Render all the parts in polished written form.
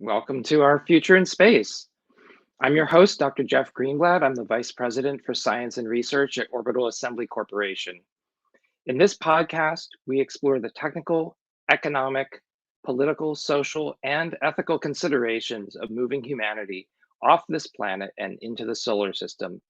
Welcome to our Future in Space. I'm your host, Dr. Jeff Greenblatt. I'm the Vice President for Science and Research at Orbital Assembly Corporation. In this podcast, we explore the technical, economic, political, social, and ethical considerations of moving humanity off this planet and into the solar system.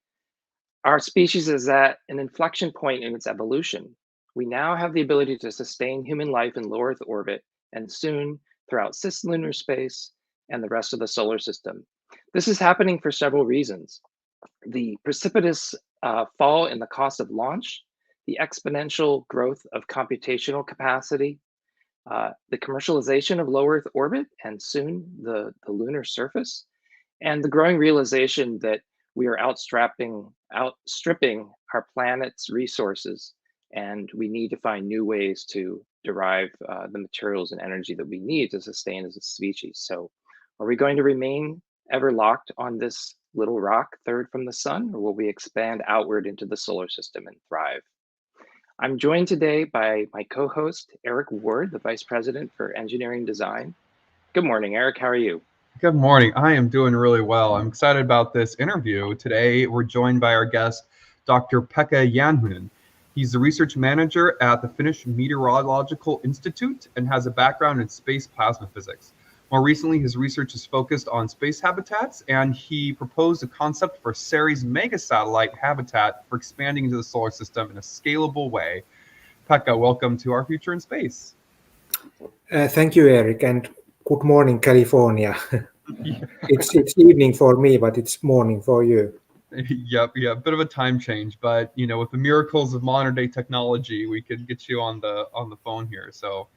Our species is at an inflection point in its evolution. We now have the ability to sustain human life in low Earth orbit and soon throughout cislunar space and the rest of the solar system. This is happening for several reasons. The precipitous fall in the cost of launch, the exponential growth of computational capacity, the commercialization of low Earth orbit and soon the lunar surface, and the growing realization that we are outstripping our planet's resources, and we need to find new ways to derive the materials and energy that we need to sustain as a species. So are we going to remain ever locked on this little rock third from the sun, or will we expand outward into the solar system and thrive? I'm joined today by my co-host, Eric Ward, the Vice President for Engineering Design. Good morning, Eric. How are you? Good morning. I am doing really well. I'm excited about this interview. Today, we're joined by our guest, Dr. Pekka Janhunen. He's the research manager at the Finnish Meteorological Institute and has a background in space plasma physics. More recently, his research is focused on space habitats, and he proposed a concept for Ceres megasatellite habitat for expanding into the solar system in a scalable way. Pekka, welcome to our Future in Space. Thank you, Eric, and good morning, California. It's evening for me, but it's morning for you. Yep, a bit of a time change, but you know, with the miracles of modern day technology, we could get you on the phone here. So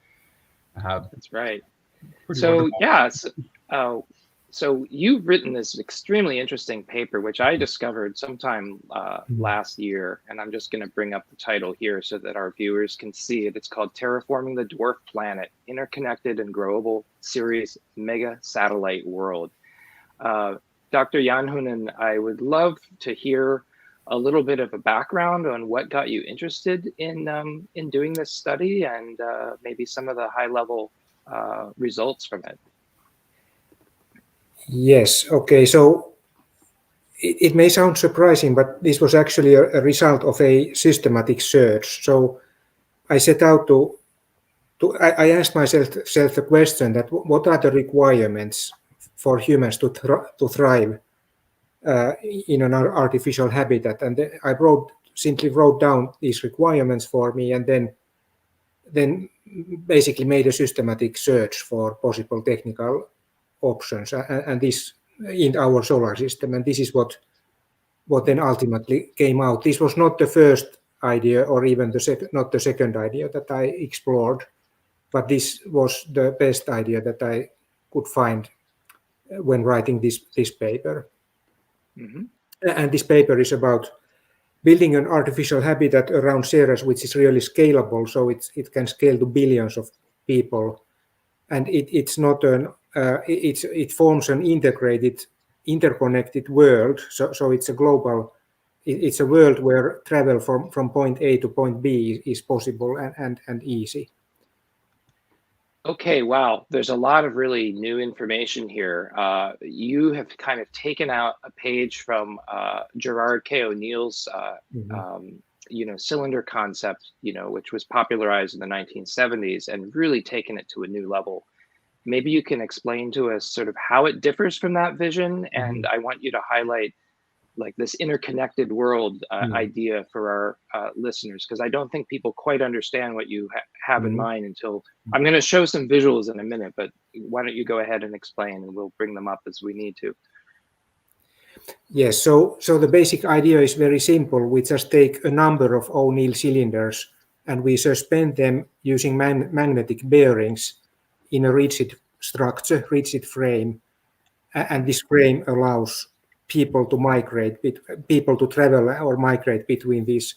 that's right. So yeah, so you've written this extremely interesting paper, which I discovered sometime last year, and I'm just going to bring up the title here so that our viewers can see it. It's called "Terraforming the Dwarf Planet: Interconnected and Growable Ceres Mega Satellite World." Dr. Janhunen, I would love to hear a little bit of a background on what got you interested in doing this study, and maybe some of the high-level results from it. Yes, okay, so it may sound surprising, but this was actually a result of a systematic search. So I set out I asked myself the question that what are the requirements for humans to thrive in an artificial habitat, and then I simply wrote down these requirements for me, and then basically made a systematic search for possible technical options, and this in our solar system, and this is what then ultimately came out. This was not the first idea, or even not the second idea that I explored, but this was the best idea that I could find when writing this paper. Mm-hmm. And this paper is about building an artificial habitat around Ceres, which is really scalable, so it can scale to billions of people, and it's not it forms an interconnected world. So it's a global. It's a world where travel from point A to point B is possible and easy. Okay, wow. There's a lot of really new information here. You have kind of taken out a page from Gerard K. O'Neill's, cylinder concept, which was popularized in the 1970s, and really taken it to a new level. Maybe you can explain to us sort of how it differs from that vision, and I want you to highlight like this interconnected world idea for our listeners, because I don't think people quite understand what you have in mind until I'm going to show some visuals in a minute, but why don't you go ahead and explain, and we'll bring them up as we need to. Yes, so the basic idea is very simple. We just take a number of O'Neill cylinders and we suspend them using magnetic bearings in a rigid structure, rigid frame, and this frame allows people to travel or migrate between these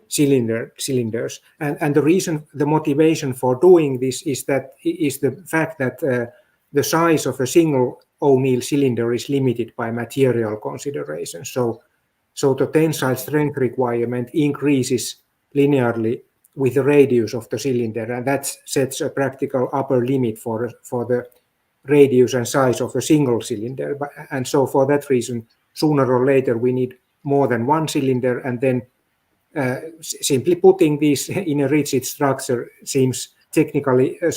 cylinders. And the motivation for doing this is the fact that the size of a single O'Neill cylinder is limited by material considerations. So the tensile strength requirement increases linearly with the radius of the cylinder, and that sets a practical upper limit for the radius and size of a single cylinder. And so for that reason, sooner or later, we need more than one cylinder, and then simply putting these in a rigid structure seems technically a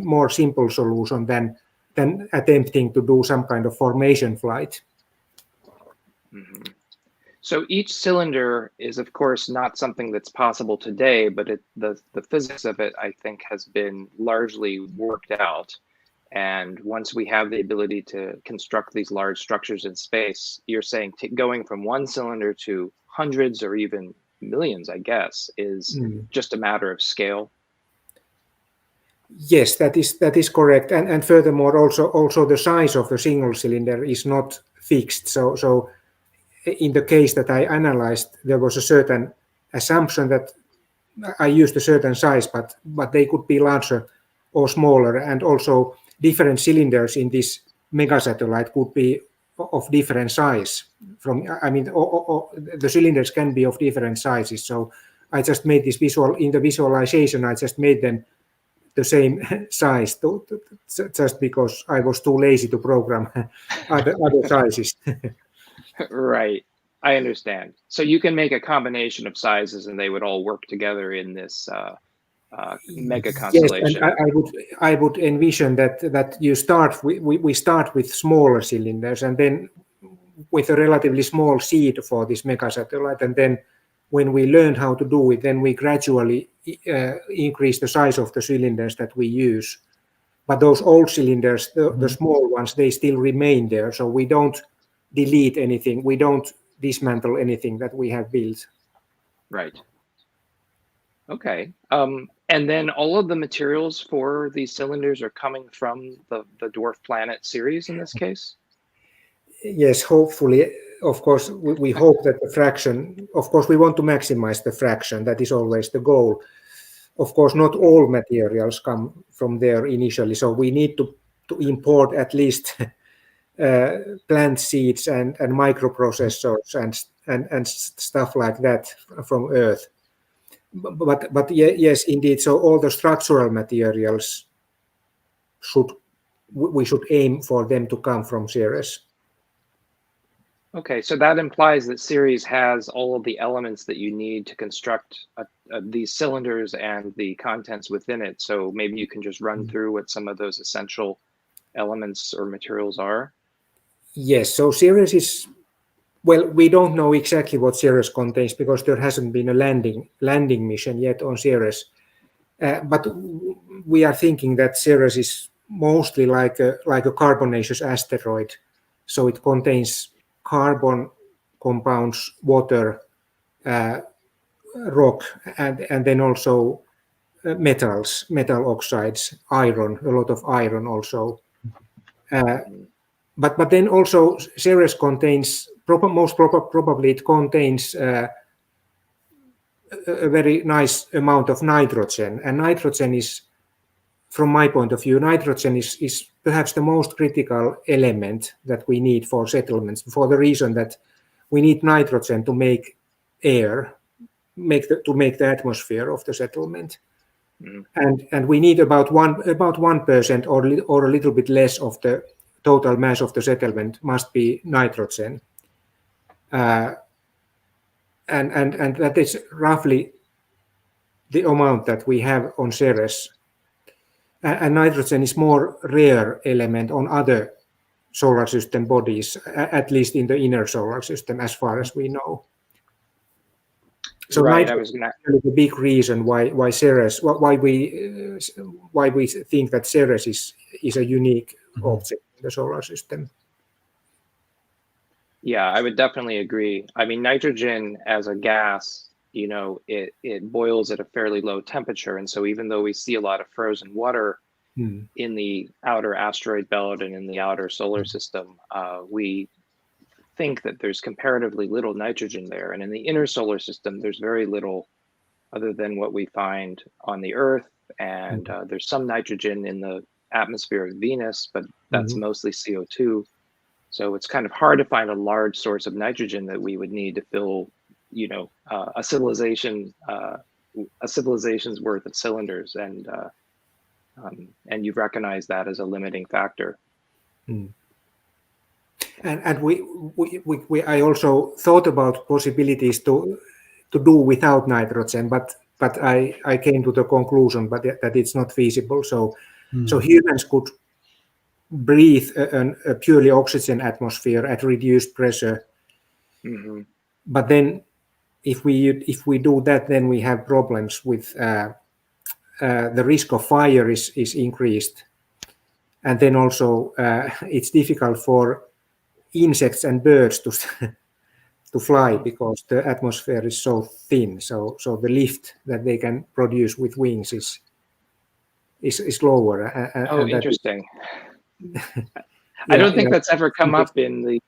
more simple solution than attempting to do some kind of formation flight. Mm-hmm. So each cylinder is, of course, not something that's possible today, but the physics of it, I think, has been largely worked out. And once we have the ability to construct these large structures in space, you're saying going from one cylinder to hundreds or even millions, I guess, is just a matter of scale. Yes, that is correct. And furthermore, also the size of a single cylinder is not fixed. So in the case that I analyzed, there was a certain assumption that I used a certain size, but they could be larger or smaller, and also different cylinders in this megasatellite could be of different size. The cylinders can be of different sizes. So I just made this in the visualization. I just made them the same size, just because I was too lazy to program other sizes. Right. I understand. So you can make a combination of sizes and they would all work together in this mega constellation. Yes, and I would envision that we start with smaller cylinders, and then with a relatively small seed for this mega satellite, and then when we learn how to do it, then we gradually increase the size of the cylinders that we use. But those old cylinders, the small ones, they still remain there. So we don't delete anything. We don't dismantle anything that we have built. Right. Okay. And then all of the materials for these cylinders are coming from the dwarf planet Ceres in this case? Yes, hopefully. Of course, we hope that the fraction, of course, we want to maximize the fraction. That is always the goal. Of course, not all materials come from there initially. So we need to import at least plant seeds and microprocessors and stuff like that from Earth. But yes, indeed. So all the structural materials we should aim for them to come from Ceres. Okay, so that implies that Ceres has all of the elements that you need to construct these cylinders and the contents within it. So maybe you can just run through what some of those essential elements or materials are. Yes, so Ceres is, well, we don't know exactly what Ceres contains because there hasn't been a landing mission yet on Ceres. But we are thinking that Ceres is mostly like a carbonaceous asteroid. So it contains carbon compounds, water, rock, and then also metals, metal oxides, iron, a lot of iron also. But then also Ceres contains, most probably it contains a very nice amount of nitrogen. And nitrogen is, from my point of view, nitrogen is perhaps the most critical element that we need for settlements, for the reason that we need nitrogen to make air, to make the atmosphere of the settlement. And we need about 1% or a little bit less of the total mass of the settlement must be nitrogen. And that is roughly the amount that we have on Ceres. And nitrogen is more rare element on other solar system bodies, at least in the inner solar system, as far as we know. So right, nitrogen is the big reason why Ceres, why we think that Ceres is a unique object in the solar system. Yeah, I would definitely agree. I mean, nitrogen as a gas, you know, it boils at a fairly low temperature. And so even though we see a lot of frozen water in the outer asteroid belt and in the outer solar system, we think that there's comparatively little nitrogen there. And in the inner solar system, there's very little other than what we find on the Earth. And there's some nitrogen in the atmosphere of Venus, but that's mostly CO2. So it's kind of hard to find a large source of nitrogen that we would need to fill, you know, a civilization's worth of cylinders. And And you've recognized that as a limiting factor. And I also thought about possibilities to do without nitrogen, but I came to the conclusion that it's not feasible. So humans could breathe a purely oxygen atmosphere at reduced pressure. But then if we do that, then we have problems with the risk of fire is increased. And then also it's difficult for insects and birds to fly because the atmosphere is so thin. So the lift that they can produce with wings is lower. Oh, interesting. I don't think that's ever come up in the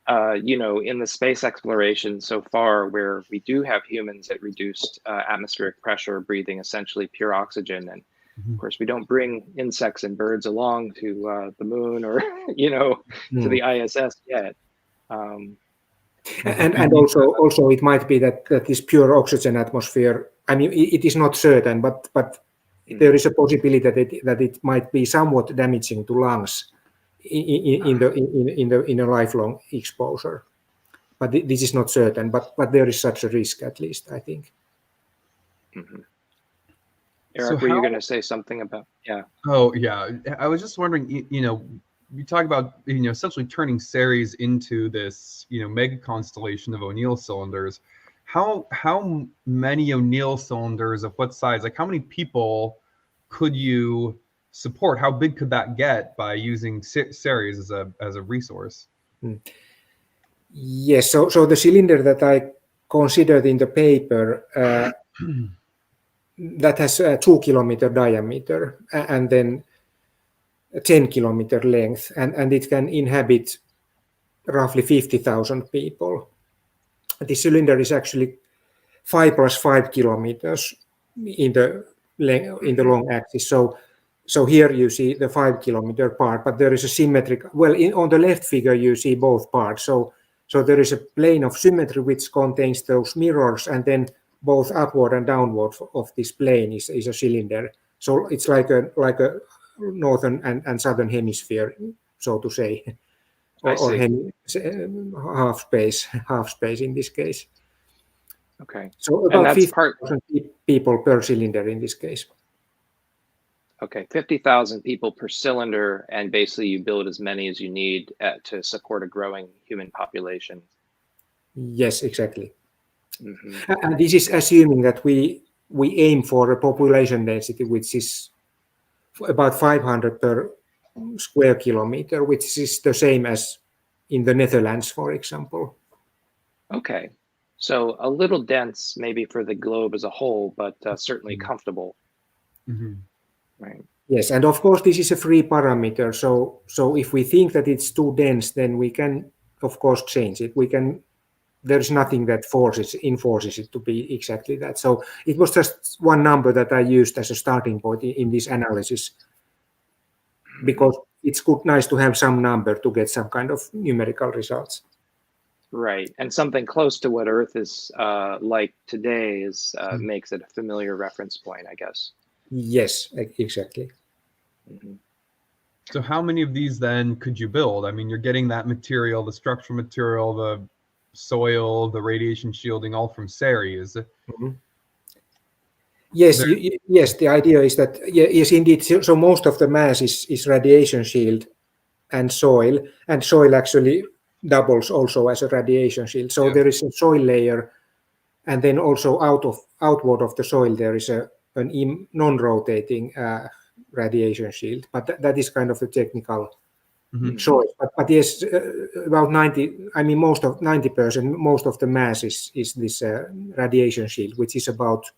in the space exploration so far, where we do have humans at reduced atmospheric pressure, breathing essentially pure oxygen. And of course, we don't bring insects and birds along to the moon or, to the ISS yet. And also it might be that this pure oxygen atmosphere, I mean, it is not certain, but there is a possibility that it might be somewhat damaging to lungs in a lifelong exposure. But this is not certain, but there is such a risk, at least, I think. Eric, were you going to say something about, Oh, yeah. I was just wondering, you talk about, essentially turning Ceres into this, mega constellation of O'Neill cylinders. How many O'Neill cylinders of what size, like how many people could you support? How big could that get by using Ceres as a resource? Yes, so the cylinder that I considered in the paper, that has a 2-kilometer diameter and then a 10-kilometer length, and it can inhabit roughly 50,000 people. The cylinder is actually 5 + 5 kilometers in the long axis. So here you see the 5-kilometer part, but there is a symmetric. Well, on the left figure you see both parts. So there is a plane of symmetry which contains those mirrors, and then both upward and downward of this plane is a cylinder. So it's like a northern and southern hemisphere, so to say, or half space in this case. Okay. So about 50,000 people per cylinder in this case. Okay, 50,000 people per cylinder, and basically you build as many as you need to support a growing human population. Yes, exactly. And this is assuming that we aim for a population density which is about 500 per square kilometer, which is the same as in the Netherlands, for example. Okay, so a little dense maybe for the globe as a whole, but certainly comfortable. Right. Yes, and of course this is a free parameter. So if we think that it's too dense, then we can of course change it. There is nothing that enforces it to be exactly that. So it was just one number that I used as a starting point in this analysis, because it's nice to have some number to get some kind of numerical results. Right, and something close to what Earth is like today makes it a familiar reference point, I guess. Yes, exactly. So how many of these then could you build? I mean, you're getting that material, the structural material, the soil, the radiation shielding, all from Ceres. Yes, yes. The idea is that yes, indeed. So most of the mass is radiation shield and soil actually doubles also as a radiation shield. So there is a soil layer, and then also outward of the soil there is a non-rotating radiation shield, but that is kind of a technical choice. But yes, about 90%, most of the mass is this radiation shield, which is about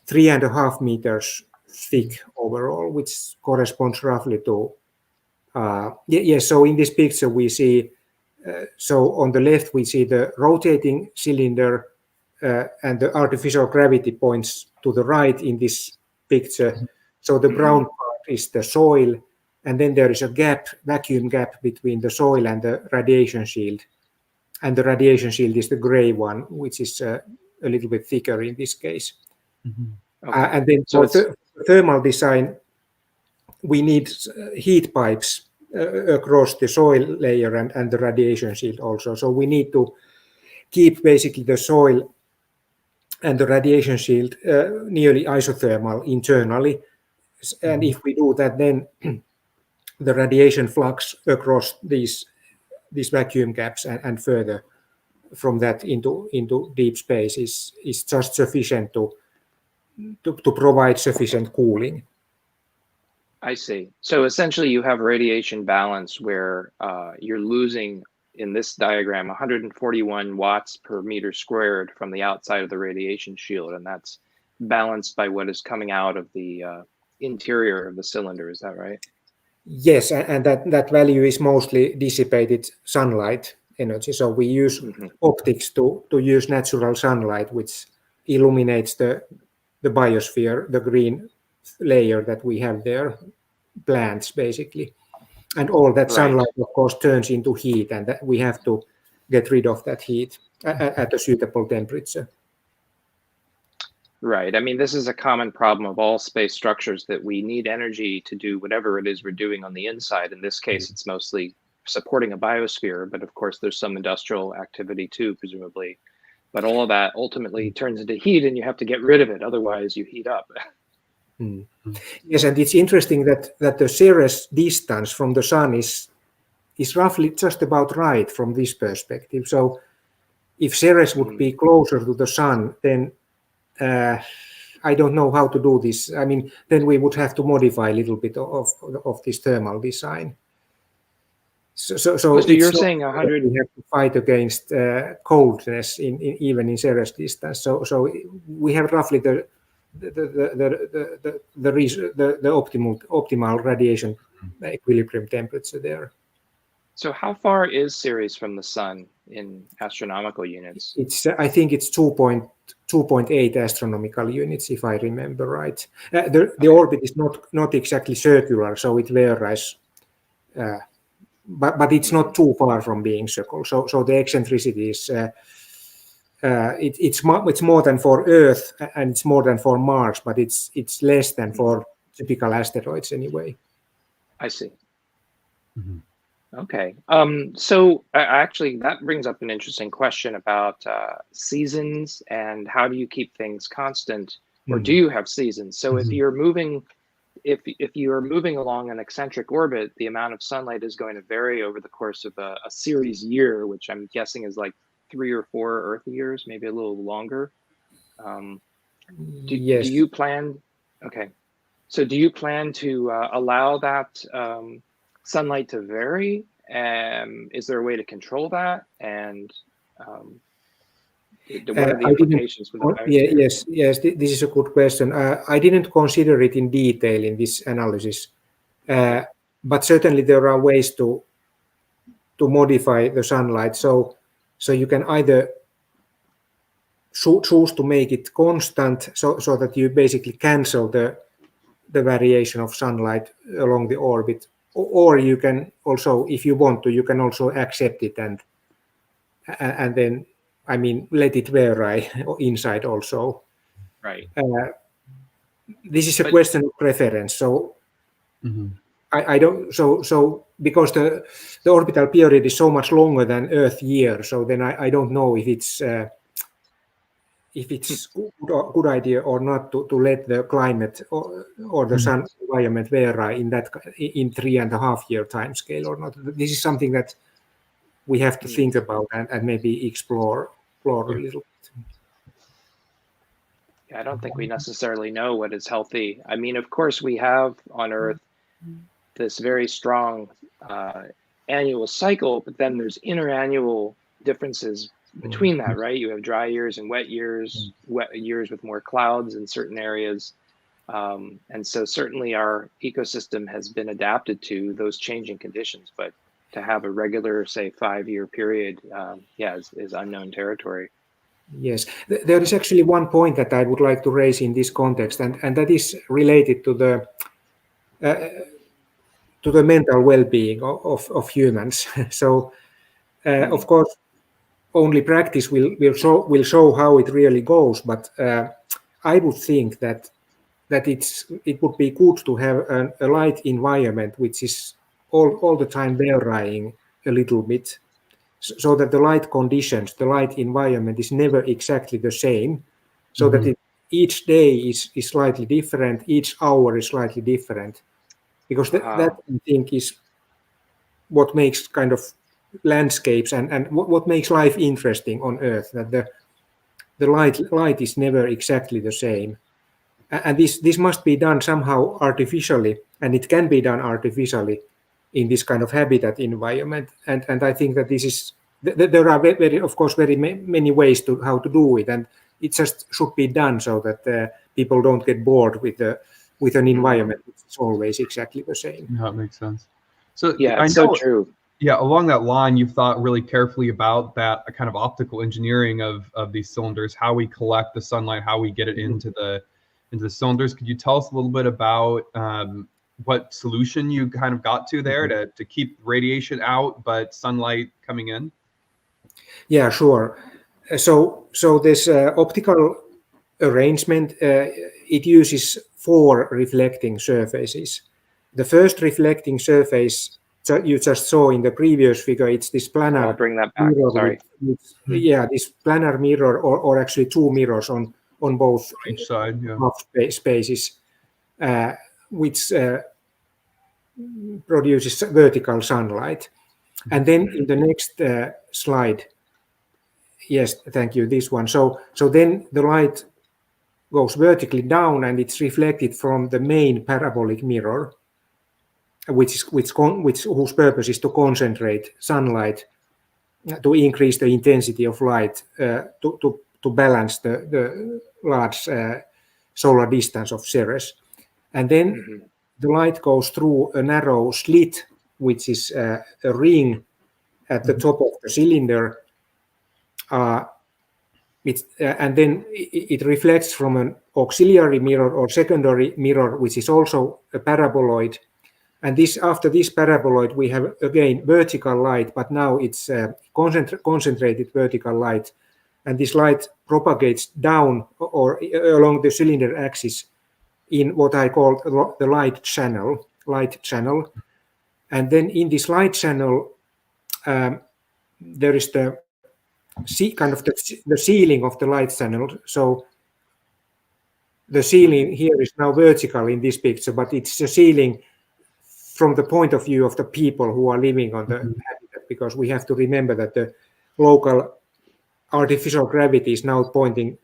3.5 meters thick overall, which corresponds roughly to So in this picture we see. So on the left we see the rotating cylinder. And the artificial gravity points to the right in this picture. So the brown part is the soil, and then there is a vacuum gap between the soil and the radiation shield. And the radiation shield is the gray one, which is a little bit thicker in this case. And then for thermal design, we need heat pipes across the soil layer and the radiation shield also. So we need to keep basically the soil and the radiation shield nearly isothermal internally. And if we do that, then the radiation flux across these vacuum gaps and further from that into deep space is just sufficient to provide sufficient cooling. I see. So essentially you have radiation balance where you're losing, in this diagram, 141 watts per meter squared from the outside of the radiation shield, and that's balanced by what is coming out of the interior of the cylinder. Is that right? Yes, and that value is mostly dissipated sunlight energy. So we use optics to use natural sunlight, which illuminates the biosphere, the green layer that we have there, plants basically. And all that sunlight, of course, turns into heat, and we have to get rid of that heat at a suitable temperature. Right. I mean, this is a common problem of all space structures, that we need energy to do whatever it is we're doing on the inside. In this case, it's mostly supporting a biosphere, but of course, there's some industrial activity too, presumably. But all of that ultimately turns into heat, and you have to get rid of it. Otherwise, you heat up. Yes, and it's interesting that the Ceres distance from the sun is roughly just about right from this perspective. So if Ceres would be closer to the sun, then I don't know how to do this. I mean, then we would have to modify a little bit of this thermal design. So you're saying 100. We have to fight against coldness even in Ceres distance. So we have roughly the optimal radiation equilibrium temperature there. So how far is Ceres from the sun in astronomical units? I think it's 2.8 astronomical units, if I remember right. The orbit is not exactly circular, so it varies, but it's not too far from being circular. So the eccentricity is it's more than for Earth and it's more than for Mars, but it's less than for typical asteroids anyway. I see. Okay. So actually, that brings up an interesting question about seasons and how do you keep things constant, or do you have seasons? So if you're moving, if you are moving along an eccentric orbit, the amount of sunlight is going to vary over the course of a Ceres year, which I'm guessing is like 3 or 4 Earth years, maybe a little longer. Yes. Do you plan? Okay. So do you plan to allow that sunlight to vary? Is there a way to control that? And what are the implications for the biosphere? Yes, this is a good question. I didn't consider it in detail in this analysis, but certainly there are ways to modify the sunlight. So you can either choose to make it constant, so that you basically cancel the variation of sunlight along the orbit, or you can also, if you want to, you can also accept it and then, I mean, let it vary inside also. Right. This is a question of preference. So I don't. So because the orbital period is so much longer than Earth year, so then I don't know if it's good idea or not to let the climate or the sun environment vary in 3.5 year time scale or not. This is something that we have to think about and maybe explore a little bit. I don't think we necessarily know what is healthy. I mean, of course, we have on Earth this very strong annual cycle, but then there's interannual differences between that, right? You have dry years and wet years with more clouds in certain areas. And so certainly our ecosystem has been adapted to those changing conditions, but to have a regular, say, 5-year period, is unknown territory. Yes, there is actually one point that I would like to raise in this context, and that is related to the mental well-being of humans. So, of course, only practice will show how it really goes. But I would think that that it would be good to have a light environment which is all the time varying a little bit, so that the light conditions, the light environment is never exactly the same, so that each day is slightly different, each hour is slightly different, because that I think is what makes kind of landscapes and what makes life interesting on Earth, that the light is never exactly the same. And this must be done somehow artificially, and it can be done artificially in this kind of habitat environment. And I think that this is, there are of course very many ways to how to do it, and it just should be done so that people don't get bored with an environment which is always exactly the same. Yeah, that makes sense. So yeah, it's I know, so true. Yeah, along that line, you've thought really carefully about that kind of optical engineering of these cylinders, how we collect the sunlight, how we get it into the cylinders. Could you tell us a little bit about what solution you kind of got to there to keep radiation out but sunlight coming in? Yeah, sure. So this optical arrangement, it uses 4 reflecting surfaces. The first reflecting surface you just saw in the previous figure, it's this planar I'll bring that back. mirror. Sorry. This planar mirror, or actually 2 mirrors on both Each side, yeah. spaces, which produces vertical sunlight. And then in the next slide, yes, thank you, this one. So then the light goes vertically down, and it's reflected from the main parabolic mirror, whose purpose is to concentrate sunlight, to increase the intensity of light, to balance the large solar distance of Ceres. And then the light goes through a narrow slit, which is a ring at the top of the cylinder. And then it reflects from an auxiliary mirror or secondary mirror, which is also a paraboloid. And after this paraboloid, we have again vertical light, but now it's concentrated vertical light. And this light propagates down or along the cylinder axis in what I call the light channel. And then in this light channel, there is the ceiling of the light channel. So the ceiling here is now vertical in this picture, but it's a ceiling from the point of view of the people who are living on the habitat, because we have to remember that the local artificial gravity is now pointing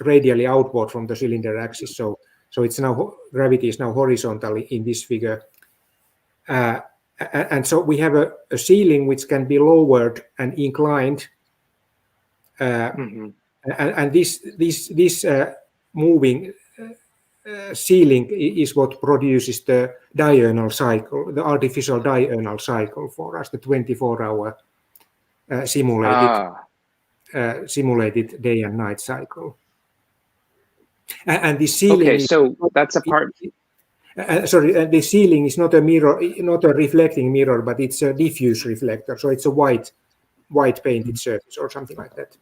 radially outward from the cylinder axis. So it's now, gravity is now horizontally in this figure. And so we have a ceiling which can be lowered and inclined. And this moving ceiling is what produces the diurnal cycle, the artificial diurnal cycle for us, the 24-hour simulated day and night cycle. And the ceiling. Okay, so that's a part. The ceiling is not a mirror, not a reflecting mirror, but it's a diffuse reflector. So it's a white painted surface or something like that.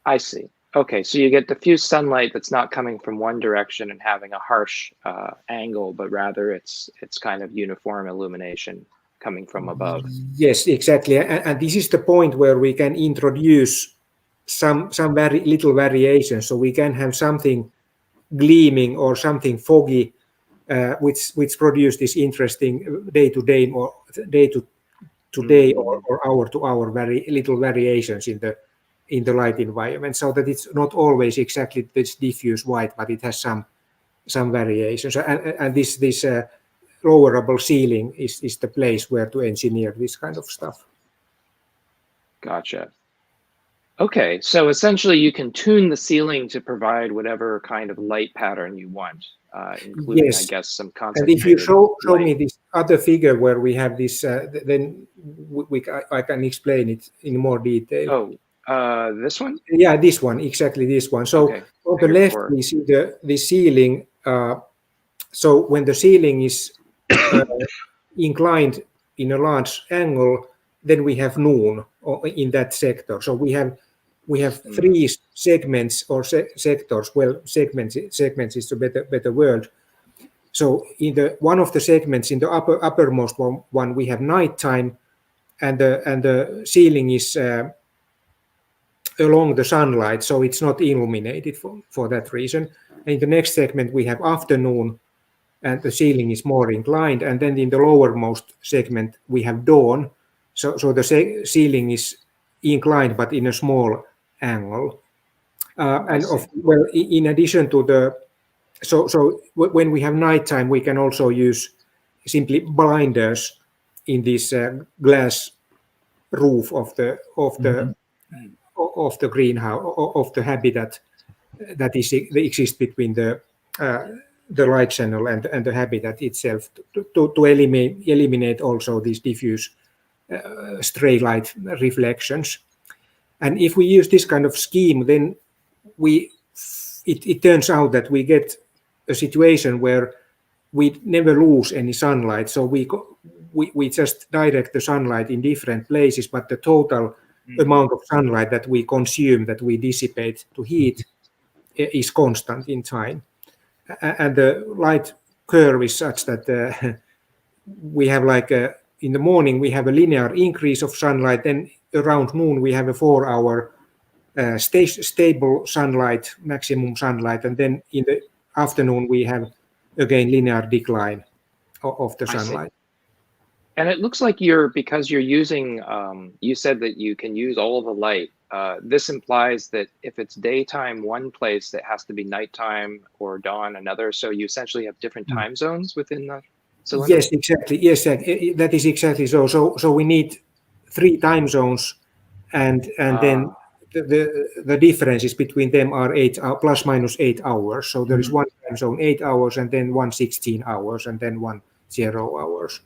I see. Okay, so you get diffuse sunlight that's not coming from one direction and having a harsh angle, but rather it's kind of uniform illumination coming from above. Yes, exactly. And this is the point where we can introduce some very little variation. So we can have something gleaming or something foggy, which produce this interesting day to day or hour to hour very little variations in the light environment, so that it's not always exactly this diffuse white, but it has some variations. And this lowerable ceiling is the place where to engineer this kind of stuff. Gotcha. Okay, so essentially you can tune the ceiling to provide whatever kind of light pattern you want, including, yes, I guess, some concentrated. And if you show me this other figure where we have this, then I can explain it in more detail. Oh, this one? Yeah, this one, exactly this one. So okay, on the left, we see the ceiling. So when the ceiling is inclined in a large angle, then we have noon in that sector. So we have we have three segments or sectors. Well, segments is a better word. So in the one of the segments, in the uppermost one, we have nighttime, and the ceiling is along the sunlight, so it's not illuminated for that reason. In the next segment, we have afternoon, and the ceiling is more inclined. And then in the lowermost segment, we have dawn, so the ceiling is inclined, but in a small angle. Well, in addition to the, so when we have nighttime, we can also use simply blinders in this glass roof of the greenhouse, of the habitat that exists between the light channel and the habitat itself, to eliminate also these diffuse stray light reflections. And if we use this kind of scheme, then it turns out that we get a situation where we never lose any sunlight. So we just direct the sunlight in different places, but the total amount of sunlight that we consume, that we dissipate to heat, is constant in time. And the light curve is such that we have in the morning we have a linear increase of sunlight, then around noon we have a 4-hour stable sunlight, maximum sunlight, and then in the afternoon we have again linear decline of the sunlight. And it looks like because you're using, you said that you can use all of the light. This implies that if it's daytime one place, it has to be nighttime or dawn another. So you essentially have different time zones within the cylinder? Yes, exactly. Yes, that is exactly so. So we need 3 time zones, and then the differences between them are plus minus 8 hours. So there is one time zone 8 hours, and then one 16 hours, and then one 0 hours.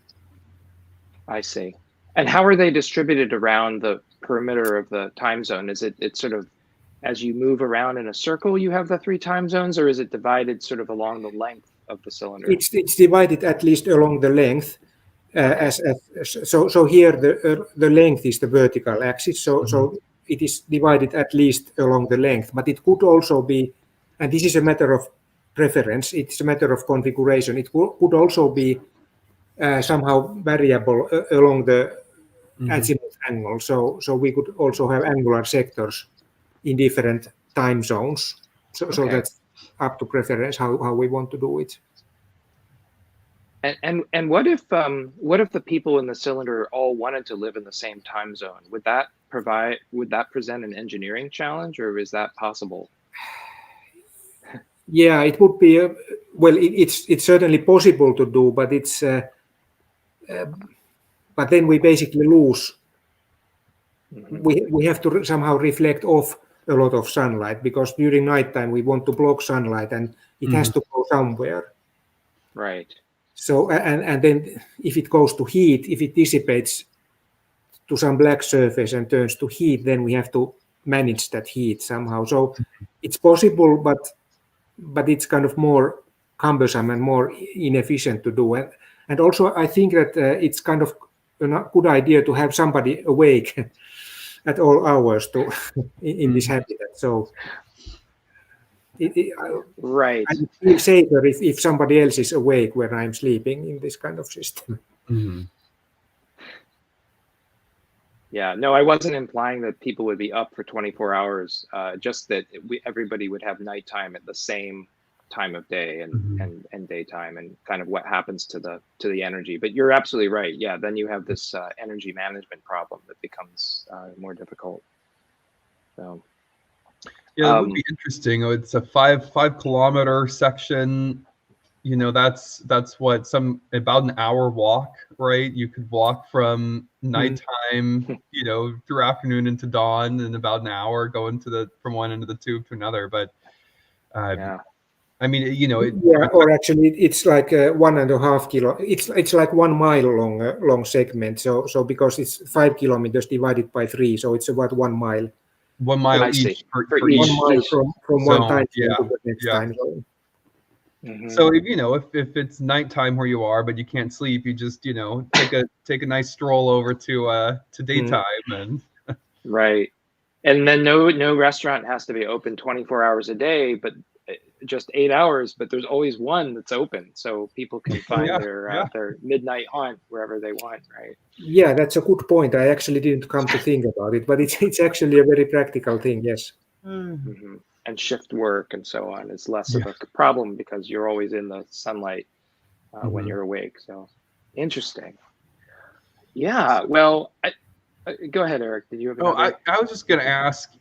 I see. And how are they distributed around the perimeter of the time zone? Is it sort of, as you move around in a circle, you have the 3 time zones, or is it divided sort of along the length of the cylinder? It's divided at least along the length. So here the length is the vertical axis. So it is divided at least along the length, but it could also be, and this is a matter of preference, it's a matter of configuration. It could also be somehow variable along the azimuth angle. So we could also have angular sectors in different time zones. So that's up to preference how we want to do it. And what if the people in the cylinder all wanted to live in the same time zone? Would that present an engineering challenge, or is that possible? Yeah, it would be it's certainly possible to do, but it's but then we basically lose. We have to somehow reflect off a lot of sunlight, because during nighttime we want to block sunlight, and it has to go somewhere. Right. So and then if it goes to heat, if it dissipates to some black surface and turns to heat, then we have to manage that heat somehow. So it's possible, but it's kind of more cumbersome and more inefficient to do. And also I think that it's kind of a good idea to have somebody awake at all hours in this habitat. So right. I feel safer if somebody else is awake when I'm sleeping in this kind of system. Yeah, no, I wasn't implying that people would be up for 24 hours, just that everybody would have nighttime at the same time of day and daytime, and kind of what happens to the energy. But you're absolutely right. Yeah, then you have this energy management problem that becomes more difficult. So yeah, that would be interesting. It's a 5 kilometer section. You know, that's what, about an hour walk, right? You could walk from nighttime, you know, through afternoon into dawn, and about an hour going from one end of the tube to another. But yeah, I mean, you know, or actually it's like 1.5 kilo. It's like 1 mile long segment. So because it's 5 kilometers divided by 3, so it's about 1 mile. 1 mile each for each. 1 mile from one time zone to the next time zone. So if it's nighttime where you are, but you can't sleep, you just take a nice stroll over to daytime and right. And then no restaurant has to be open 24 hours a day, but just 8 hours, but there's always one that's open, so people can find Yeah, their midnight haunt wherever they want, right? Yeah, that's a good point. I actually didn't come to think about it, but it's actually a very practical thing. Yes. Mm-hmm. And shift work and so on is less yeah. of a problem because you're always in the sunlight when Mhm. you're awake. So interesting. Yeah. Well, go ahead, Eric. Did you have Oh, another? I was just going to ask,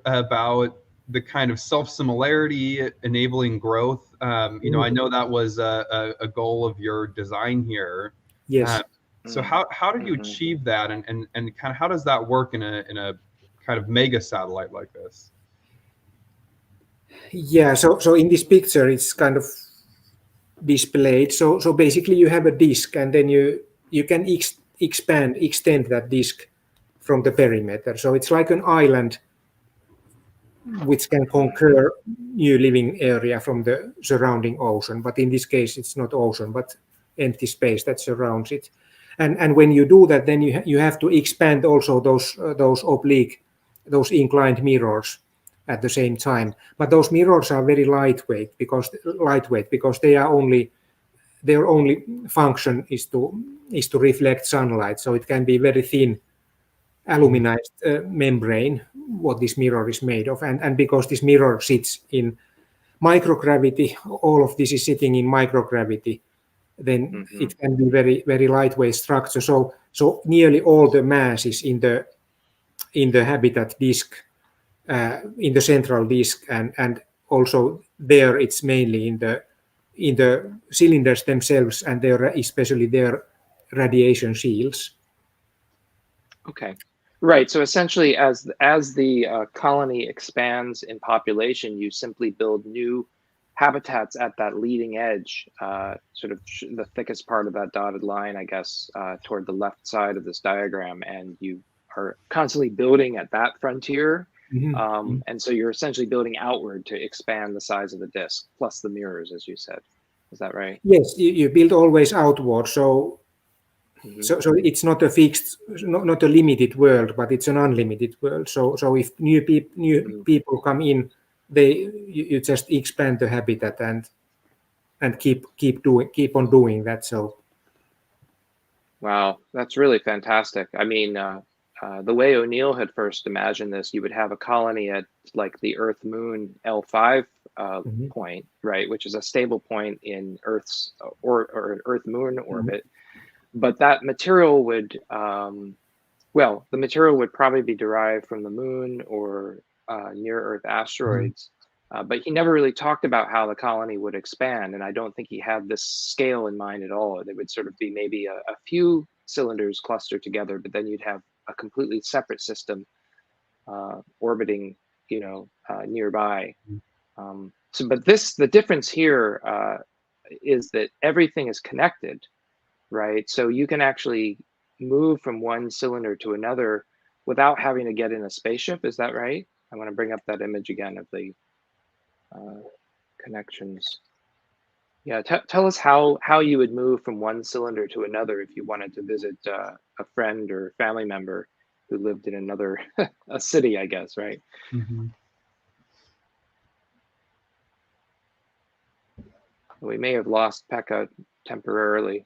about the kind of self-similarity enabling growth. I know that was a goal of your design here. Yes. Uh, so how did you Mm-hmm. achieve that, and kind of how does that work in a kind of mega satellite like this? Yeah. So in this picture, it's kind of displayed. So basically, you have a disk, and then you can extend that disk from the perimeter. So it's like an island which can conquer new living area from the surrounding ocean. But in this case, it's not ocean, but empty space that surrounds it. And when you do that, then you have to expand also those oblique, those inclined mirrors at the same time. But those mirrors are very lightweight because their only function is to reflect sunlight. So it can be very thin aluminized membrane what this mirror is made of, and because this mirror sits in microgravity, all of this is sitting in microgravity, then Mm-hmm. it can be very very lightweight structure. So nearly all the mass is in the habitat disk, in the central disk, and also there it's mainly in the cylinders themselves, and their especially their radiation shields. Okay. Right. So essentially, as the colony expands in population, you simply build new habitats at that leading edge, sort of the thickest part of that dotted line, I guess, toward the left side of this diagram, and you are constantly building at that frontier. Mhm. And so you're essentially building outward to expand the size of the disk, plus the mirrors, as you said. Is that right? Yes, you build always outward. Mm-hmm. So it's not a fixed, not a limited world, but it's an unlimited world. So if new people come in, you just expand the habitat and keep on doing that. So Wow, that's really fantastic. I mean, the way O'Neill had first imagined this, you would have a colony at like the Earth Moon L5 Mhm. point, right, which is a stable point in Earth's or an Earth Moon Mhm. orbit. But that material would, well, the material would probably be derived from the moon or near Earth Mhm. asteroids. But he never really talked about how the colony would expand. And I don't think he had this scale in mind at all. It would sort of be maybe a few cylinders clustered together, but then you'd have a completely separate system orbiting, nearby. But the difference here is that everything is connected, right? So you can actually move from one cylinder to another without having to get in a spaceship. Is that right? I want to bring up that image again of the connections. Yeah, tell us how you would move from one cylinder to another if you wanted to visit a friend or family member who lived in another a city, I guess, right? Mhm. We may have lost Pekka temporarily.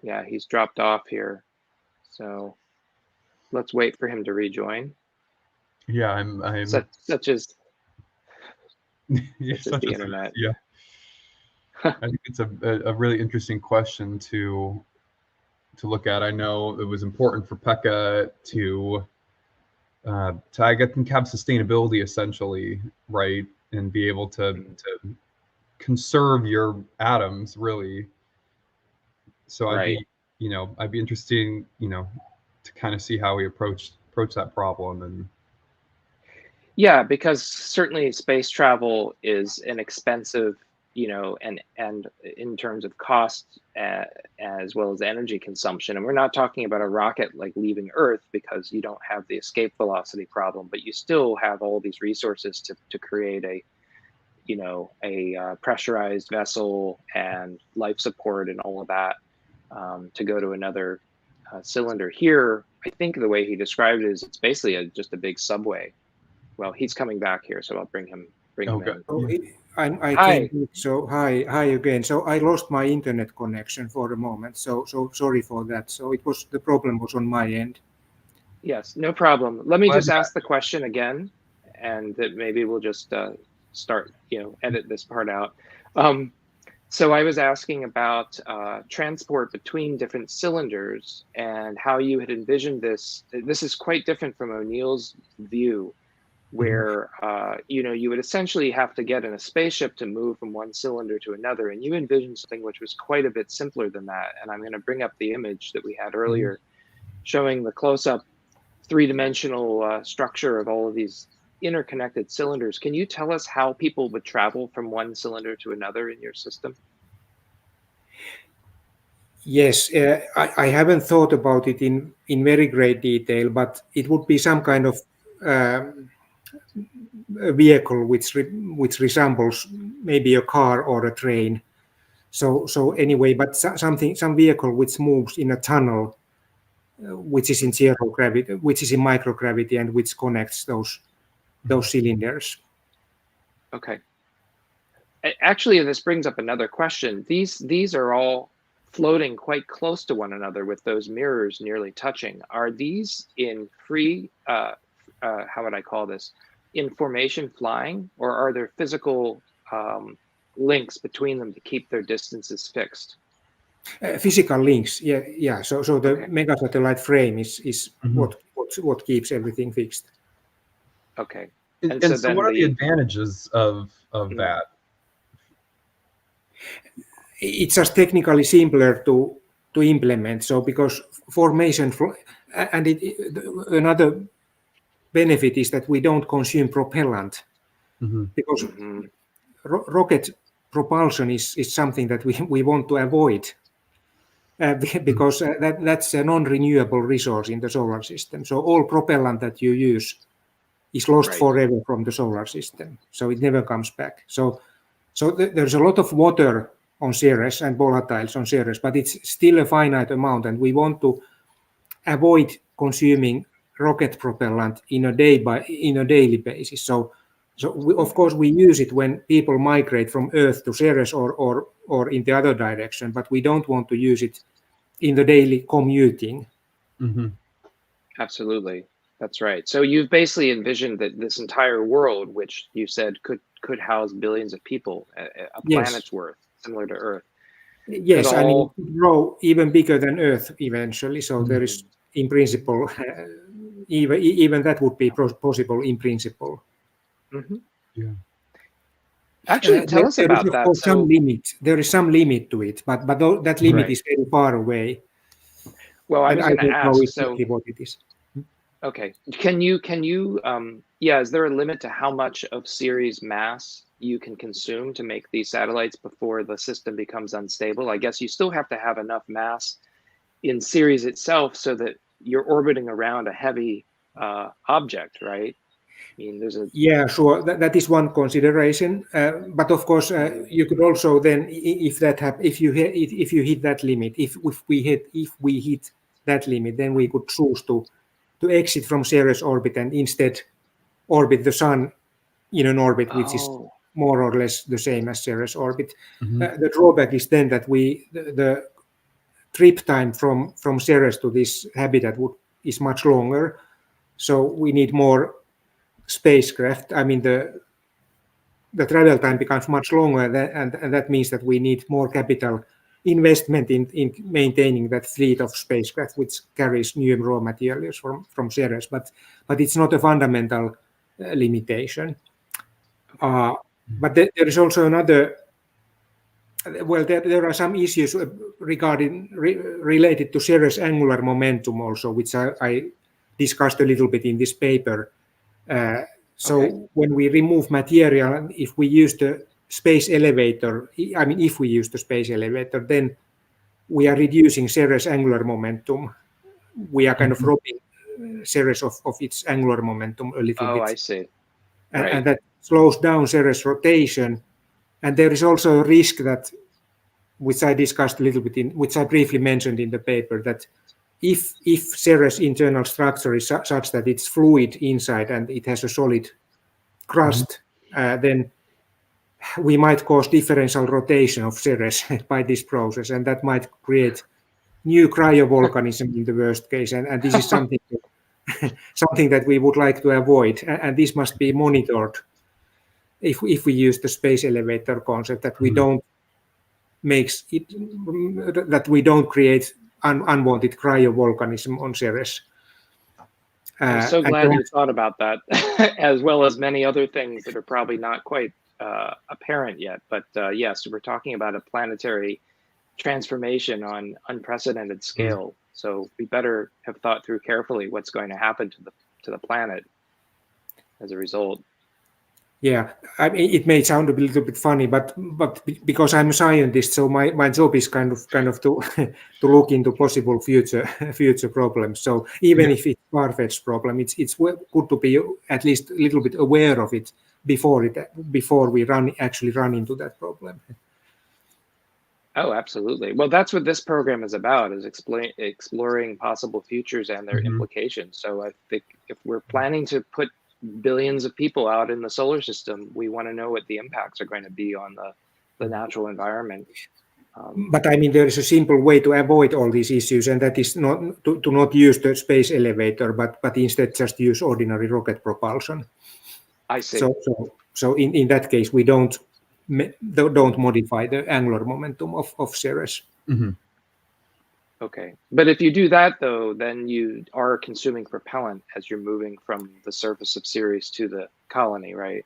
Yeah, he's dropped off here. So let's wait for him to rejoin. Yeah, I'm Such as yeah, such as such the as it is. internet. Yeah, I think it's a really interesting question to look at. I know it was important for Pekka to I think have sustainability essentially, right, and be able to conserve your atoms really. So Right. I'd be interesting, to kind of see how we approach that problem. And Yeah, because certainly space travel is an expensive, and in terms of cost as well as energy consumption. And we're not talking about a rocket like leaving Earth because you don't have the escape velocity problem, but you still have all these resources to create a pressurized vessel and life support and all of that to go to another cylinder. Here, I think the way he described it is it's basically just a big subway. Well, he's coming back here, so I'll bring him Okay. in. So I Hi. came. So hi again. So I lost my internet connection for a moment. So sorry for that. So the problem was on my end. Yes, no problem. Let me Glad just to ask the question again, and that maybe we'll just start, edit this part out. So I was asking about transport between different cylinders and how you had envisioned this. This is quite different from O'Neill's view, where you would essentially have to get in a spaceship to move from one cylinder to another, and you envisioned something which was quite a bit simpler than that. And I'm going to bring up the image that we had earlier, showing the close-up three-dimensional structure of all of these interconnected cylinders. Can you tell us how people would travel from one cylinder to another in your system? Yes, I haven't thought about it in very great detail, but it would be some kind of a vehicle which resembles maybe a car or a train. So anyway, but some vehicle which moves in a tunnel, which is in zero gravity, which is in microgravity, and which connects those cylinders. Okay. Actually, this brings up another question. These are all floating quite close to one another with those mirrors nearly touching. Are these in free, how would I call this, information flying, or are there physical links between them to keep their distances fixed? Physical links, yeah. So the Okay. megasatellite frame is what keeps everything fixed. Okay. And so what are the advantages of that? It's just technically simpler to implement. So because formation and another benefit is that we don't consume propellant, because rocket propulsion is something that we want to avoid, because that's a non-renewable resource in the solar system. So all propellant that you use is lost forever from the solar system. So it never comes back. So there's a lot of water on Ceres and volatiles on Ceres, but it's still a finite amount, and we want to avoid consuming rocket propellant in a daily basis. So of course we use it when people migrate from Earth to Ceres or in the other direction, but we don't want to use it in the daily commuting. Absolutely, that's right. So you've basically envisioned that this entire world, which you said could house billions of people, a planet's worth, similar to Earth. Yes, I mean, it could grow even bigger than Earth eventually. So there is, in principle, even that would be possible in principle. Yeah. Actually, tell us about that. Of some limit. There is some limit to it, but that limit is very far away. Well, I was going to ask. Exactly what it is. Okay, can you is there a limit to how much of Ceres mass you can consume to make these satellites before the system becomes unstable? I guess you still have to have enough mass in Ceres itself so that you're orbiting around a heavy object, right? I mean, yeah, sure. That is one consideration, but of course, you could also then, if you hit that limit, if we hit that limit, then we could choose to exit from Ceres orbit and instead orbit the Sun in an orbit which is more or less the same as Ceres orbit. The drawback is then that the trip time from Ceres to this habitat is much longer, so we need more spacecraft. I mean, the travel time becomes much longer, and that means that we need more capital investment in maintaining that fleet of spacecraft, which carries new raw materials from Ceres. But it's not a fundamental limitation. But there is also another. Well, there are some issues related to Ceres angular momentum also, which I discussed a little bit in this paper. So when we remove material, if we use the space elevator, then we are reducing Ceres angular momentum. We are kind of robbing Ceres of its angular momentum a little bit. Oh, I see. And that slows down Ceres rotation. And there is also a risk that, which I discussed a little bit which I briefly mentioned in the paper, that if Ceres' internal structure is such that it's fluid inside and it has a solid crust, then we might cause differential rotation of Ceres by this process, and that might create new cryovolcanism in the worst case. And this is something something that we would like to avoid, and this must be monitored if we use the space elevator concept, that we don't create unwanted cryovolcanism on Ceres. I'm so glad you thought about that, as well as many other things that are probably not quite apparent yet. But yes, we're talking about a planetary transformation on unprecedented scale. So we better have thought through carefully what's going to happen to the planet as a result. Yeah, I mean, it may sound a little bit funny, but because I'm a scientist, so my job is kind of to to look into possible future problems. So even if it's far-fetched problem, it's good to be at least a little bit aware of it before we actually run into that problem. Oh, absolutely. Well, that's what this program is about, is exploring possible futures and their implications. So I think if we're planning to put billions of people out in the solar system, we want to know what the impacts are going to be on the natural environment. But I mean, there is a simple way to avoid all these issues, and that is not to not use the space elevator, but instead just use ordinary rocket propulsion. I see. So in that case, we don't modify the angular momentum of Ceres. Okay, but if you do that, though, then you are consuming propellant as you're moving from the surface of Ceres to the colony, right?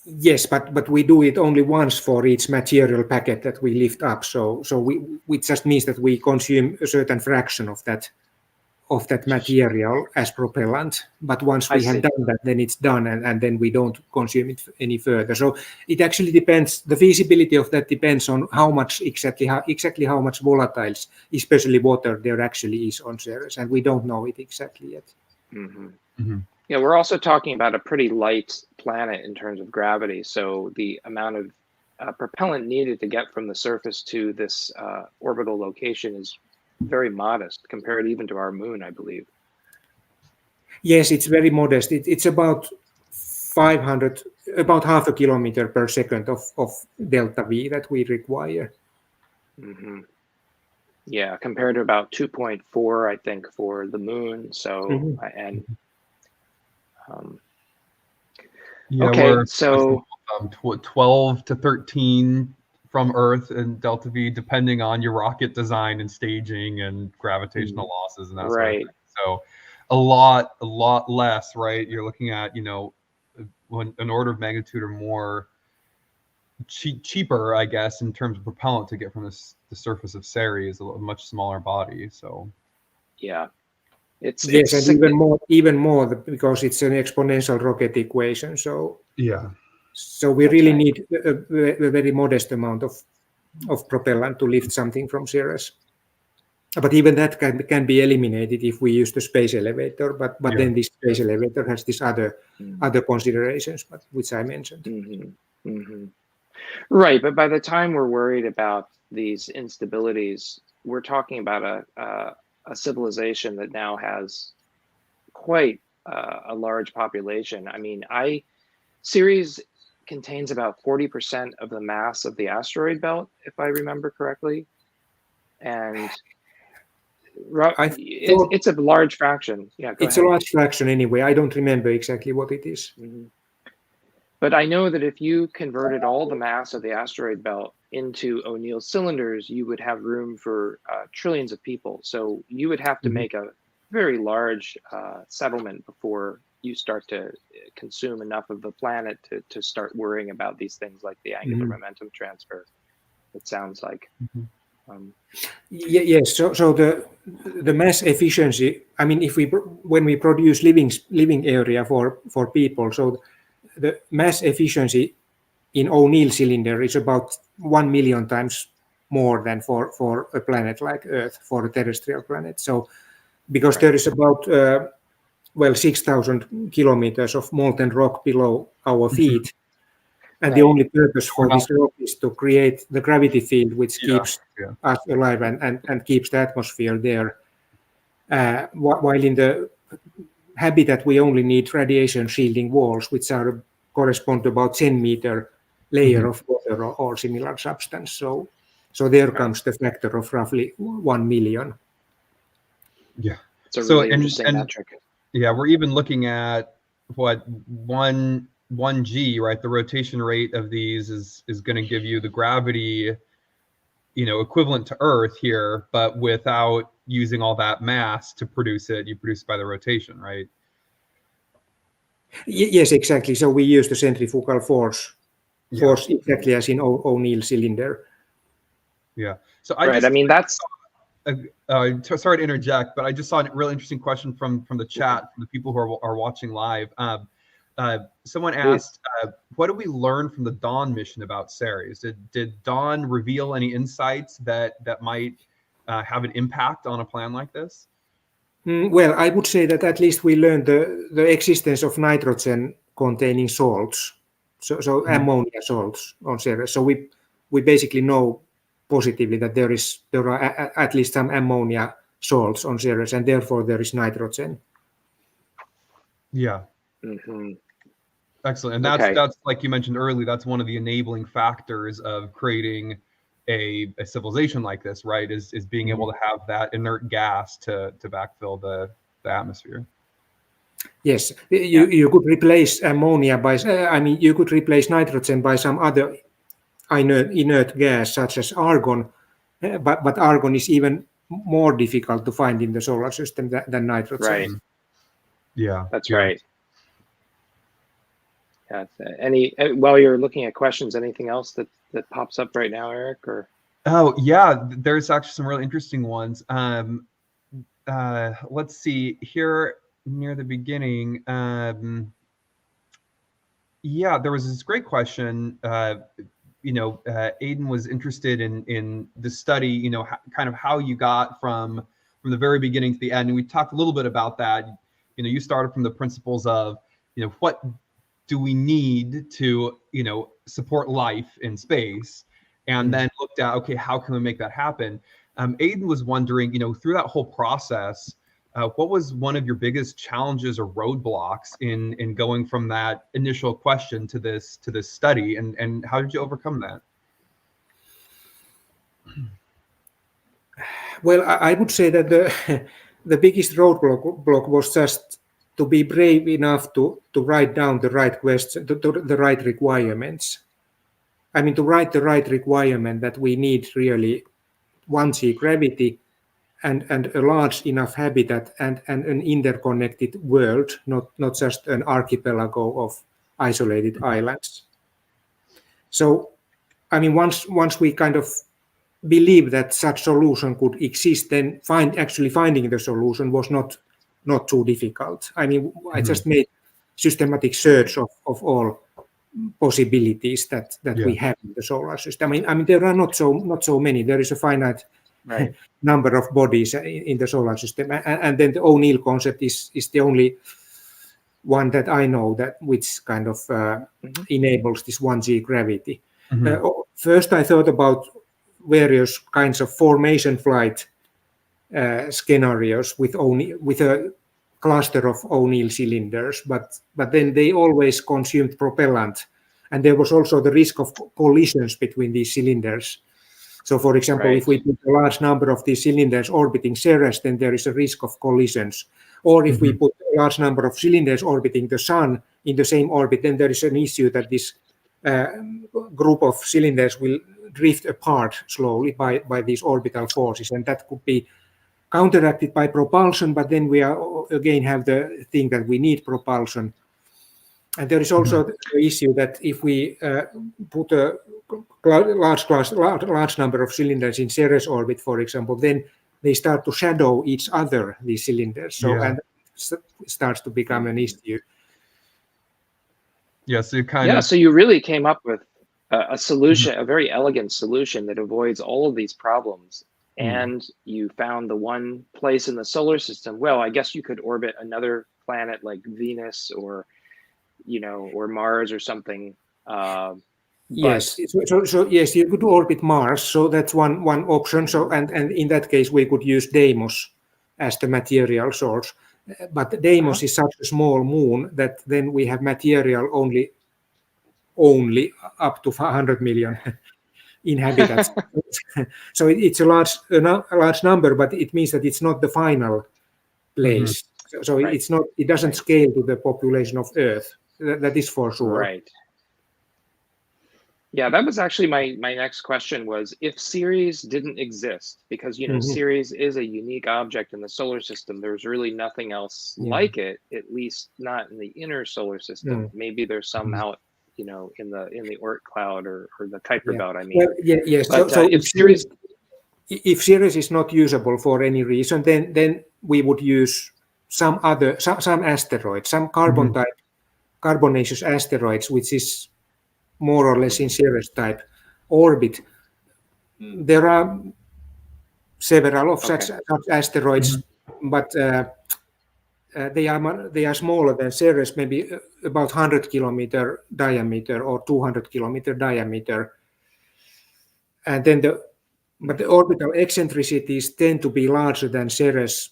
Yes, but we do it only once for each material packet that we lift up. So we just means that we consume a certain fraction of that material as propellant. But once we have done that, then it's done, and then we don't consume it any further. So it actually depends. The feasibility of that depends on how much exactly how much volatiles, especially water, there actually is on Ceres, and we don't know it exactly yet. Yeah, we're also talking about a pretty light planet in terms of gravity. So the amount of propellant needed to get from the surface to this orbital location is very modest compared even to our moon, I believe. Yes, it's very modest. It's about 500, about half a kilometer per second of delta V that we require. Yeah, compared to about 2.4, I think, for the moon. So okay, so 12 to 13 from Earth and delta V, depending on your rocket design and staging and gravitational losses and that sort of thing. So a lot less, right? You're looking at, when an order of magnitude or more cheaper, I guess, in terms of propellant to get from the surface of Ceres, a much smaller body. So yeah, it's even more because it's an exponential rocket equation. So so we really need a very modest amount of propellant to lift something from Ceres. But even that can be eliminated if we use the space elevator. But then this space elevator has these other considerations, which I mentioned. Right, but by the time we're worried about these instabilities, we're talking about a civilization that now has quite a large population. I mean, Ceres contains about 40% of the mass of the asteroid belt, if I remember correctly, and it's a large fraction. Yeah, it's a large fraction anyway. I don't remember exactly what it is. But I know that if you converted all the mass of the asteroid belt into O'Neill cylinders, you would have room for trillions of people. So you would have to make a very large settlement before you start to consume enough of the planet to start worrying about these things like the angular momentum transfer. It sounds like. Yes. So the mass efficiency. I mean, when we produce living area for people, so the mass efficiency in O'Neill cylinder is about 1 million times more than for a planet like Earth, for a terrestrial planet. So because there is about 6,000 kilometers of molten rock below our feet, and the only purpose for this rock is to create the gravity field which keeps us alive and keeps the atmosphere there. while in the habitat we only need radiation shielding walls, which correspond to about 10-meter layer of water or similar substance. So there comes the factor of roughly 1 million. Yeah, it's a really interesting metric. Yeah, we're even looking at what 1g, right? The rotation rate of these is going to give you the gravity, equivalent to Earth here, but without using all that mass to produce it. You produce it by the rotation, right? Yes, exactly. So we use the centrifugal force exactly as in O'Neill cylinder. Yeah. So that's. Sorry to interject, but I just saw a real interesting question from the chat, from the people who are watching live. Someone asked, what did we learn from the Dawn mission about Ceres? Did Dawn reveal any insights that might have an impact on a plan like this? Well, I would say that at least we learned the existence of nitrogen-containing salts, so ammonia salts on Ceres. So we basically know positively that there are at least some ammonia salts on Ceres, and therefore there is nitrogen. Yeah. Excellent. And that's like you mentioned earlier, that's one of the enabling factors of creating a civilization like this, right? Is being able to have that inert gas to backfill the atmosphere. Yes, you could replace ammonia by, you could replace nitrogen by some other inert gas such as argon, but argon is even more difficult to find in the solar system than nitrogen. Right. Yeah, that's right. Yeah. While you're looking at questions, anything else that pops up right now, Eric? Or there's actually some really interesting ones. Let's see here near the beginning. There was this great question. Aidan was interested in the study. Kind of how you got from the very beginning to the end, and we talked a little bit about that. You started from the principles of what do we need to support life in space, and then looked at, okay, how can we make that happen? Aidan was wondering, through that whole process, what was one of your biggest challenges or roadblocks in going from that initial question to this study, and how did you overcome that? Well, I would say that the biggest roadblock was just to be brave enough to write down the right question, the right requirements. To write the right requirement that we need really 1G gravity and a large enough habitat and an interconnected world, not just an archipelago of isolated islands. So, once we kind of believe that such solution could exist, then finding the solution was not too difficult. I just made systematic search of all possibilities that we have in the solar system. There are not so many. There is a finite number of bodies in the solar system, and then the O'Neill concept is the only one that I know which kind of enables this 1G gravity. First, I thought about various kinds of formation flight scenarios with a cluster of O'Neill cylinders, but then they always consumed propellant, and there was also the risk of collisions between these cylinders. So, for example, if we put a large number of these cylinders orbiting Ceres, then there is a risk of collisions. Or if we put a large number of cylinders orbiting the Sun in the same orbit, then there is an issue that this group of cylinders will drift apart slowly by these orbital forces, and that could be counteracted by propulsion, but then we again have the thing that we need propulsion. And there is also the issue that if we put a large number of cylinders in Ceres orbit, for example, then they start to shadow each other, these cylinders. So and it starts to become an issue. Yeah, so so you really came up with a solution, a very elegant solution that avoids all of these problems. And you found the one place in the solar system. Well, I guess you could orbit another planet like Venus or Mars or something. Yes. So yes, you could orbit Mars. So that's one option. So and in that case, we could use Deimos as the material source. But Deimos is such a small moon that then we have material only up to 100 million inhabitants. So it's a large number, but it means that it's not the final place. So Right. it's not. It doesn't scale to the population of Earth. That is for sure. Right. Yeah, that was actually my next question was if Ceres didn't exist, because Ceres is a unique object in the solar system. There's really nothing else like it, at least not in the inner solar system. Maybe there's some out, in the Oort cloud or the Kuiper belt. I mean, well, yes. But, so if Ceres is not usable for any reason, then we would use some asteroid, some carbon type, carbonaceous asteroids, which is more or less in Ceres type orbit. There are several of such asteroids, but they are smaller than Ceres, maybe about 100-kilometer diameter or 200-kilometer diameter. And then but the orbital eccentricities tend to be larger than Ceres,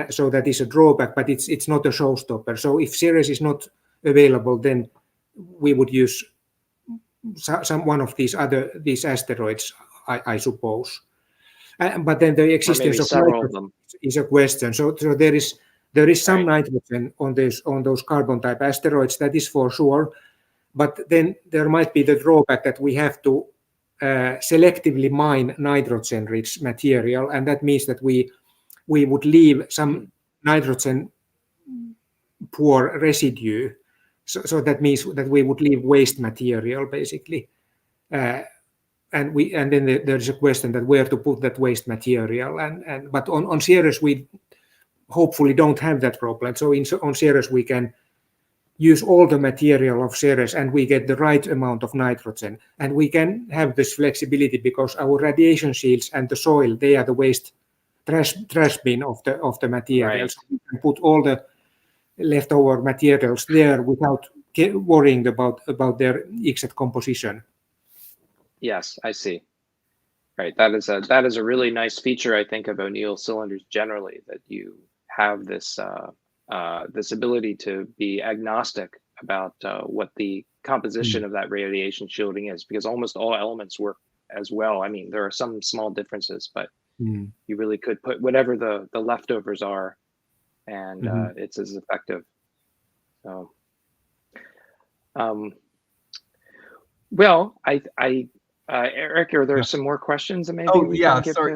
so that is a drawback, but it's not a showstopper. So if Ceres is not available, then we would use one of these asteroids, I suppose. But then the existence of nitrogen is a question. So there is some nitrogen on those carbon type asteroids, that is for sure. But then there might be the drawback that we have to selectively mine nitrogen-rich material, and that means that we would leave some nitrogen-poor residue. So that means that we would leave waste material, basically. And then there's a question that where to put that waste material. But on Ceres, we hopefully don't have that problem. So on Ceres, we can use all the material of Ceres and we get the right amount of nitrogen. And we can have this flexibility because our radiation shields and the soil, they are the waste trash bin of the materials. So we can put all the leftover materials there without worrying about their exact composition. Yes, I see. Right, that is a really nice feature, I think, of O'Neill cylinders generally, that you have this this ability to be agnostic about what the composition of that radiation shielding is, because almost all elements work as well. I mean, there are some small differences, but you really could put whatever the leftovers are, and it's as effective. So, well, Eric, are there some more questions? That maybe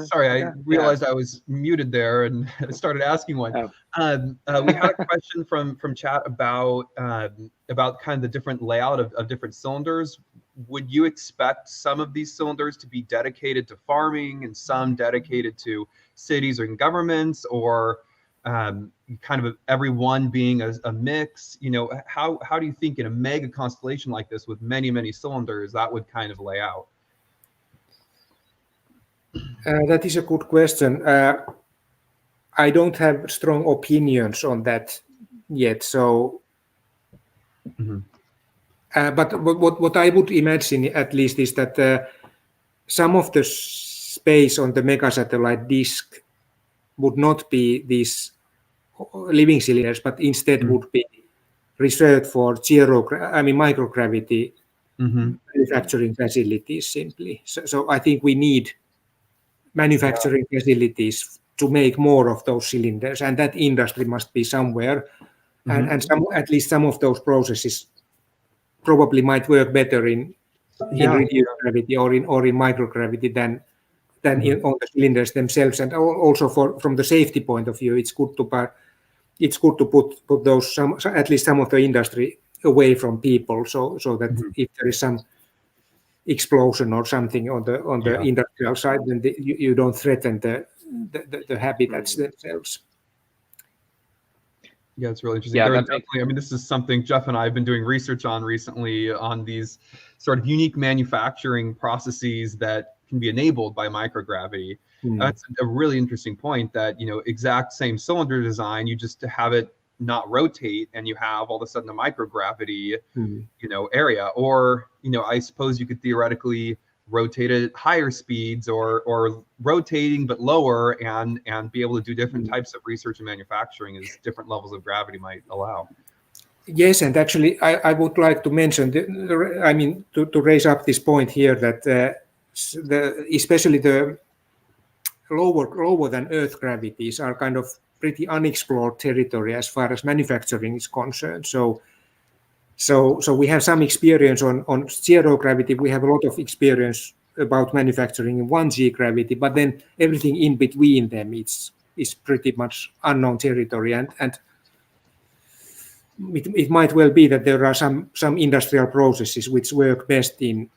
sorry. I realized I was muted there and started asking one. We had a question from chat about kind of the different layout of different cylinders. Would you expect some of these cylinders to be dedicated to farming and some dedicated to cities or governments, or kind of everyone being a mix? How do you think in a mega constellation like this with many cylinders that would kind of lay out? That is a good question. I don't have strong opinions on that yet. So, but what I would imagine, at least, is that some of the space on the megasatellite disk would not be these living cylinders, but instead would be reserved for microgravity manufacturing facilities simply. So I think we need manufacturing facilities to make more of those cylinders, and that industry must be somewhere. And at least some of those processes probably might work better in reduced gravity or in microgravity than on the cylinders themselves. And also from the safety point of view, it's good to put those at least some of the industry away from people, so that if there is some explosion or something on the industrial side, then you don't threaten the habitats themselves. Yeah, it's really interesting. Definitely, I mean, this is something Jeff and I have been doing research on recently, on these sort of unique manufacturing processes that can be enabled by microgravity. That's a really interesting point, that exact same cylinder design, you just have it not rotate and you have all of a sudden a microgravity area. Or I suppose you could theoretically rotate at higher speeds or rotating but lower, and be able to do different types of research and manufacturing as different levels of gravity might allow. Yes, and actually I would like to mention, to raise up this point here, that especially the lower than Earth gravities are kind of pretty unexplored territory as far as manufacturing is concerned. So we have some experience on zero gravity. We have a lot of experience about manufacturing in 1G gravity, but then everything in between them is pretty much unknown territory, and it might well be that there are some industrial processes which work best in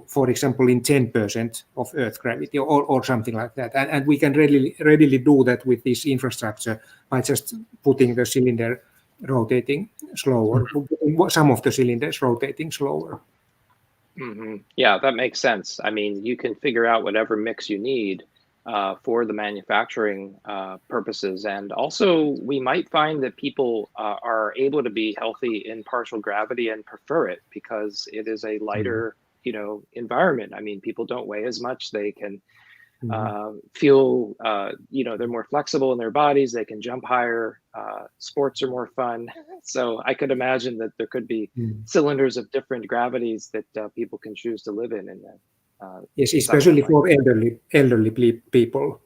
for example in 10% of Earth gravity or something like that, and we can readily do that with this infrastructure by just putting the cylinder rotating slower, some of the cylinders rotating slower. Yeah, that makes sense. I mean, you can figure out whatever mix you need for the manufacturing purposes. And also, we might find that people are able to be healthy in partial gravity and prefer it because it is a lighter, environment. I mean, people don't weigh as much. They can feel, they're more flexible in their bodies. They can jump higher. Sports are more fun. So I could imagine that there could be cylinders of different gravities that people can choose to live in. Yes, especially for elderly people.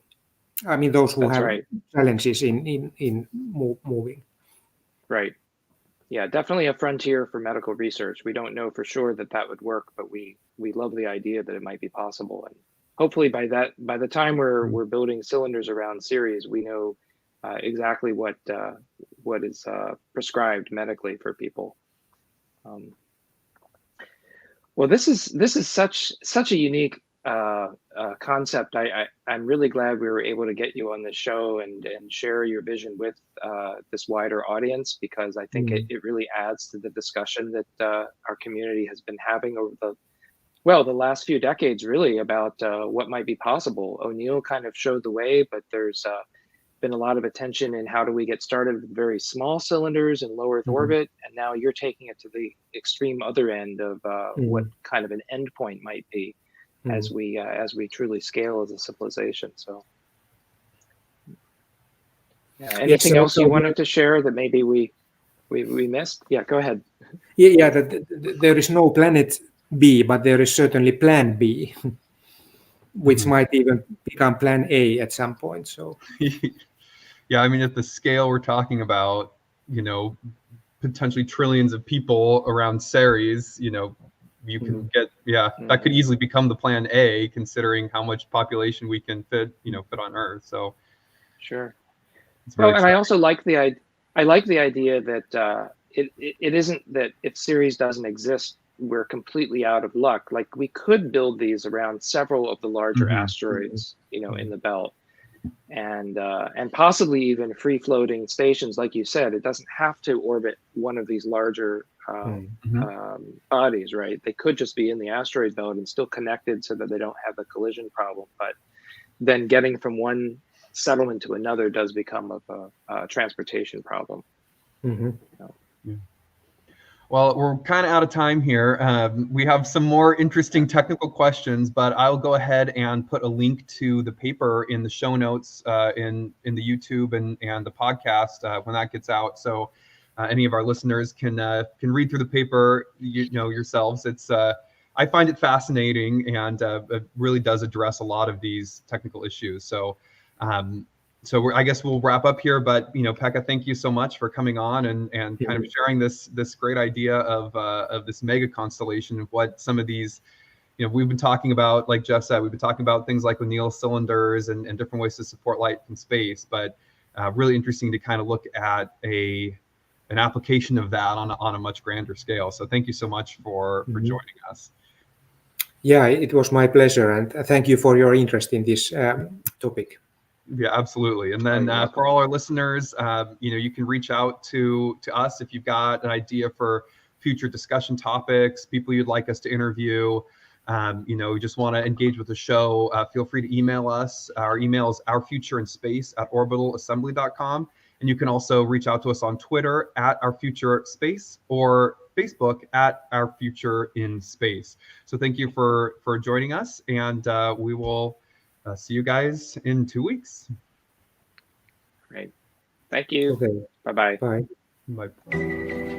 I mean, those who have challenges in moving. Right. Yeah, definitely a frontier for medical research. We don't know for sure that would work, but we love the idea that it might be possible. And hopefully by the time we're building cylinders around Ceres, we know exactly what is prescribed medically for people. Well, this is such a unique concept. I'm really glad we were able to get you on the show and share your vision with this wider audience, because I think it really adds to the discussion that our community has been having over the last few decades, really, about what might be possible. O'Neill kind of showed the way, but there's been a lot of attention in how do we get started with very small cylinders in low Earth orbit, and now you're taking it to the extreme other end of what kind of an endpoint might be as we truly scale as a civilization. So, anything else you wanted to share that maybe we missed? Yeah, go ahead. Yeah, there is no planet B, but there is certainly Plan B, which might even become Plan A at some point. So. Yeah, I mean, at the scale we're talking about, potentially trillions of people around Ceres, you can get, that could easily become the Plan A, considering how much population we can fit on Earth. So, sure. Well, and I also like the idea that it isn't that if Ceres doesn't exist, we're completely out of luck. Like, we could build these around several of the larger asteroids, in the belt. And possibly even free-floating stations, like you said. It doesn't have to orbit one of these larger bodies, right? They could just be in the asteroid belt and still connected so that they don't have a collision problem. But then getting from one settlement to another does become a transportation problem. Well, we're kind of out of time here. We have some more interesting technical questions, but I'll go ahead and put a link to the paper in the show notes in the YouTube and the podcast when that gets out. So any of our listeners can read through the paper yourselves. It's I find it fascinating, and it really does address a lot of these technical issues. So I guess we'll wrap up here, but Pekka, thank you so much for coming on and kind of sharing this great idea of this mega constellation, of what some of these, we've been talking about, like Jeff said, we've been talking about things like O'Neill cylinders and different ways to support light from space, but really interesting to kind of look at an application of that on a much grander scale. So thank you so much for joining us. Yeah, it was my pleasure, and thank you for your interest in this topic. Yeah, absolutely. And then for all our listeners, you can reach out to us if you've got an idea for future discussion topics, people you'd like us to interview. You just want to engage with the show. Feel free to email us. Our email is ourfutureinspace@orbitalassembly.com. And you can also reach out to us on Twitter @ourfuturespace or Facebook at Our Future in Space. So thank you for joining us, and we will see you guys in 2 weeks. Great. Thank you. Okay. Bye-bye. Bye. Bye.